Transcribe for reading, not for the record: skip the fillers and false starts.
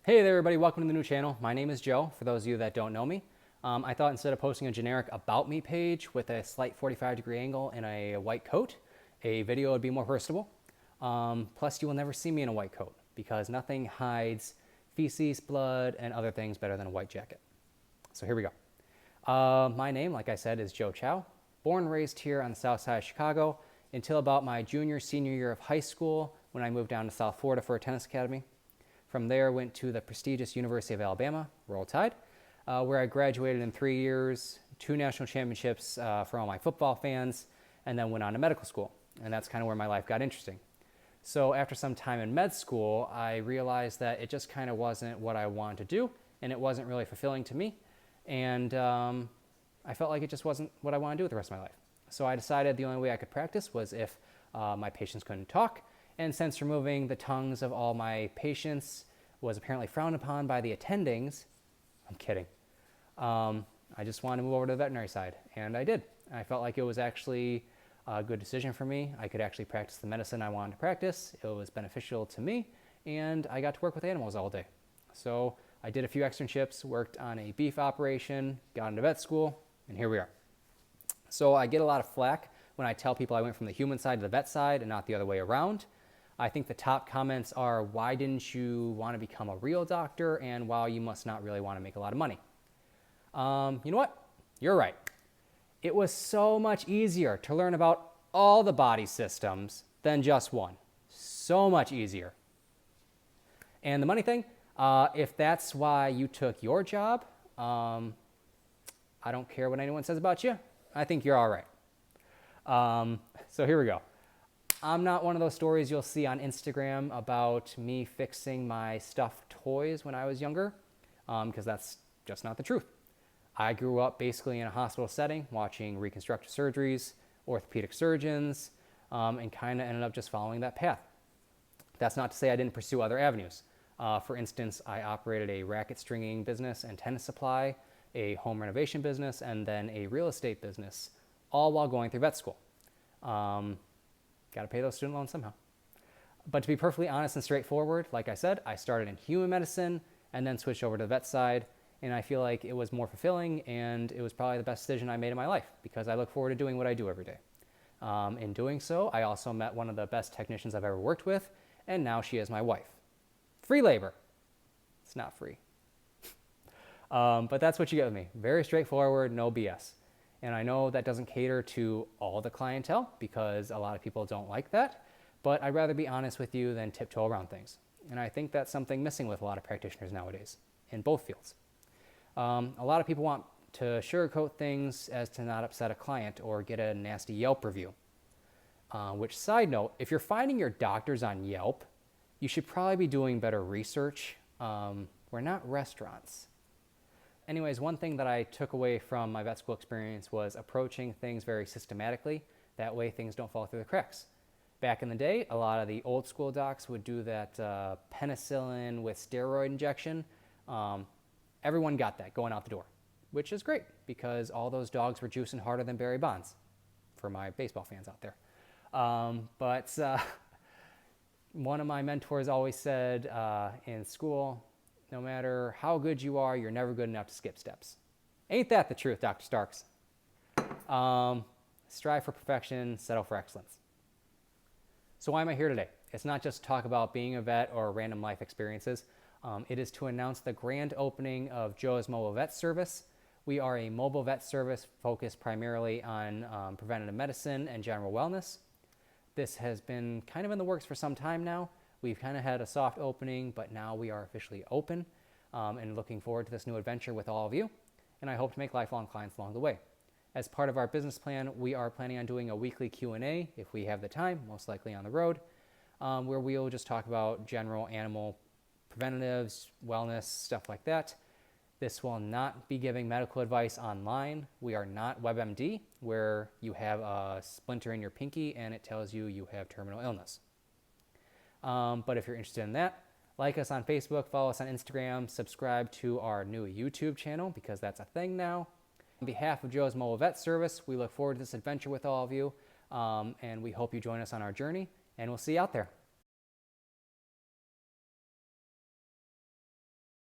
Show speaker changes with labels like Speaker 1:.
Speaker 1: Hey there everybody, welcome to the new channel. My name is Joe, for those of you that don't know me. I thought instead of posting a generic about me page with a slight 45-degree angle and a white coat, a video would be more personable. Plus you will never see me in a white coat because nothing hides feces, blood, and other things better than a white jacket. So here we go. My name, like I said, is Joe Chow. Born and raised here on the south side of Chicago until about my senior year of high school when I moved down to South Florida for a tennis academy. From there, went to the prestigious University of Alabama, Roll Tide, where I graduated in 3 years, 2 national championships for all my football fans, and then went on to medical school. And that's kind of where my life got interesting. So after some time in med school, I realized that it just kind of wasn't what I wanted to do, and it wasn't really fulfilling to me. And I felt like it just wasn't what I wanted to do with the rest of my life. So I decided the only way I could practice was if my patients couldn't talk. And since removing the tongues of all my patients was apparently frowned upon by the attendings, I'm kidding, I just wanted to move over to the veterinary side, and I did. I felt like it was actually a good decision for me. I could actually practice the medicine I wanted to practice. It was beneficial to me, and I got to work with animals all day. So I did a few externships, worked on a beef operation, got into vet school, and here we are. So I get a lot of flack when I tell people I went from the human side to the vet side and not the other way around. I think the top comments are, why didn't you want to become a real doctor? And wow, you must not really want to make a lot of money. You know what? You're right. It was so much easier to learn about all the body systems than just one. So much easier. And the money thing, if that's why you took your job, I don't care what anyone says about you. I think you're all right. So here we go. I'm not one of those stories you'll see on Instagram about me fixing my stuffed toys when I was younger, because that's just not the truth. I grew up basically in a hospital setting, watching reconstructive surgeries, orthopedic surgeons, and kind of ended up just following that path. That's not to say I didn't pursue other avenues. For instance, I operated a racket stringing business and tennis supply, a home renovation business, and then a real estate business, all while going through vet school. Got to pay those student loans somehow. But to be perfectly honest and straightforward, like I said, I started in human medicine and then switched over to the vet side. And I feel like it was more fulfilling, and it was probably the best decision I made in my life because I look forward to doing what I do every day. In doing so, I also met one of the best technicians I've ever worked with, and now she is my wife. Free labor. It's not free. But that's what you get with me. Very straightforward, no BS. And I know that doesn't cater to all the clientele because a lot of people don't like that, but I'd rather be honest with you than tiptoe around things. And I think that's something missing with a lot of practitioners nowadays in both fields. A lot of people want to sugarcoat things as to not upset a client or get a nasty Yelp review. Which, side note, if you're finding your doctors on Yelp, you should probably be doing better research. We're not restaurants. Anyways, one thing that I took away from my vet school experience was approaching things very systematically. That way things don't fall through the cracks. Back in the day, a lot of the old school docs would do that penicillin with steroid injection. Everyone got that going out the door, which is great because all those dogs were juicing harder than Barry Bonds, for my baseball fans out there. But one of my mentors always said in school, no matter how good you are, you're never good enough to skip steps. Ain't that the truth, Dr. Starks? Strive for perfection, settle for excellence. So why am I here today? It's not just to talk about being a vet or random life experiences. It is to announce the grand opening of Joe's Mobile Vet Service. We are a mobile vet service focused primarily on preventative medicine and general wellness. This has been kind of in the works for some time now. We've kind of had a soft opening, but now we are officially open and looking forward to this new adventure with all of you. And I hope to make lifelong clients along the way. As part of our business plan, we are planning on doing a weekly Q&A if we have the time, most likely on the road, where we'll just talk about general animal preventatives, wellness, stuff like that. This will not be giving medical advice online. We are not WebMD, where you have a splinter in your pinky and it tells you you have terminal illness. But if you're interested in that, like us on Facebook, follow us on Instagram, subscribe to our new YouTube channel because that's a thing now. On behalf of Joe's Mobile Vet Service, we look forward to this adventure with all of you, and we hope you join us on our journey, and we'll see you out there.